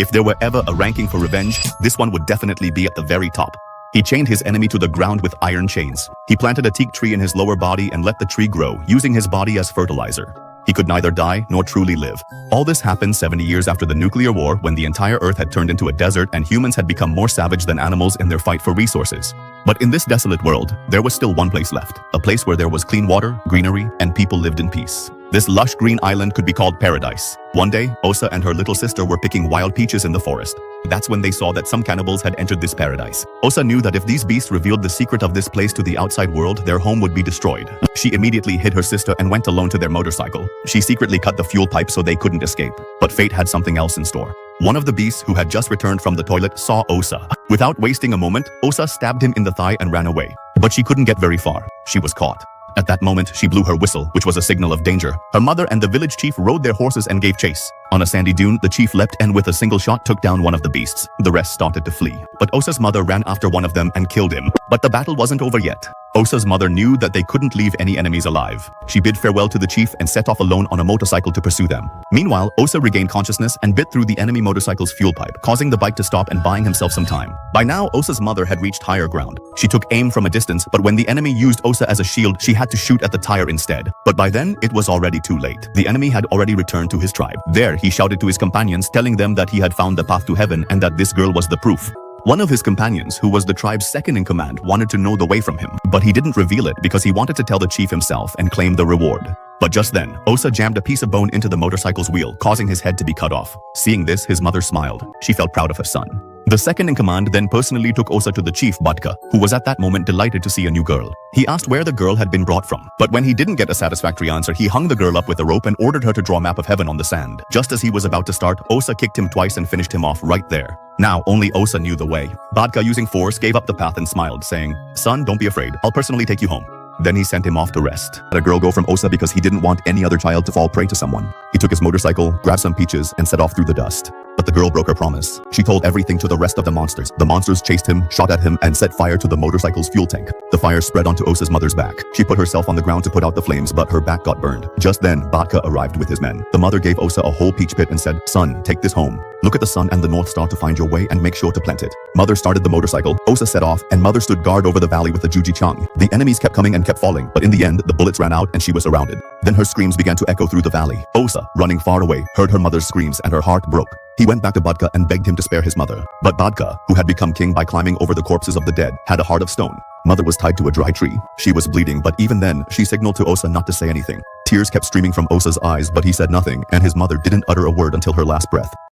If there were ever a ranking for revenge, this one would definitely be at the very top. He chained his enemy to the ground with iron chains. He planted a teak tree in his lower body and let the tree grow, using his body as fertilizer. He could neither die nor truly live. All this happened 70 years after the nuclear war, when the entire Earth had turned into a desert and humans had become more savage than animals in their fight for resources. But in this desolate world, there was still one place left. A place where there was clean water, greenery, and people lived in peace. This lush green island could be called paradise. One day, Osa and her little sister were picking wild peaches in the forest. That's when they saw that some cannibals had entered this paradise. Osa knew that if these beasts revealed the secret of this place to the outside world, their home would be destroyed. She immediately hid her sister and went alone to their motorcycle. She secretly cut the fuel pipe so they couldn't escape. But fate had something else in store. One of the beasts who had just returned from the toilet saw Osa. Without wasting a moment, Osa stabbed him in the thigh and ran away. But she couldn't get very far. She was caught. At that moment, she blew her whistle, which was a signal of danger. Her mother and the village chief rode their horses and gave chase. On a sandy dune, the chief leapt and with a single shot took down one of the beasts. The rest started to flee. But Osa's mother ran after one of them and killed him. But the battle wasn't over yet. Osa's mother knew that they couldn't leave any enemies alive. She bid farewell to the chief and set off alone on a motorcycle to pursue them. Meanwhile, Osa regained consciousness and bit through the enemy motorcycle's fuel pipe, causing the bike to stop and buying himself some time. By now, Osa's mother had reached higher ground. She took aim from a distance, but when the enemy used Osa as a shield, she had to shoot at the tire instead. But by then, it was already too late. The enemy had already returned to his tribe. There, he shouted to his companions, telling them that he had found the path to heaven and that this girl was the proof. One of his companions, who was the tribe's second in command, wanted to know the way from him, but he didn't reveal it because he wanted to tell the chief himself and claim the reward. But just then, Osa jammed a piece of bone into the motorcycle's wheel, causing his head to be cut off. Seeing this, his mother smiled. She felt proud of her son. The second in command then personally took Osa to the chief, Badka, who was at that moment delighted to see a new girl. He asked where the girl had been brought from, but when he didn't get a satisfactory answer, he hung the girl up with a rope and ordered her to draw a map of heaven on the sand. Just as he was about to start, Osa kicked him twice and finished him off right there. Now, only Osa knew the way. Badka, using force, gave up the path and smiled, saying, "Son, don't be afraid. I'll personally take you home." Then he sent him off to rest. Let a girl go from Osa because he didn't want any other child to fall prey to someone. He took his motorcycle, grabbed some peaches, and set off through the dust. But the girl broke her promise. She told everything to the rest of the monsters. The monsters chased him, shot at him, and set fire to the motorcycle's fuel tank. The fire spread onto Osa's mother's back. She put herself on the ground to put out the flames, but her back got burned. Just then, Badka arrived with his men. The mother gave Osa a whole peach pit and said, "Son, take this home. Look at the sun and the North Star to find your way and make sure to plant it." Mother started the motorcycle, Osa set off, and Mother stood guard over the valley with the Juji Chang. The enemies kept coming and kept falling, but in the end, the bullets ran out and she was surrounded. Then her screams began to echo through the valley. Osa, running far away, heard her mother's screams and her heart broke. He went back to Badka and begged him to spare his mother. But Badka, who had become king by climbing over the corpses of the dead, had a heart of stone. Mother was tied to a dry tree. She was bleeding, but even then, she signaled to Osa not to say anything. Tears kept streaming from Osa's eyes, but he said nothing, and his mother didn't utter a word until her last breath.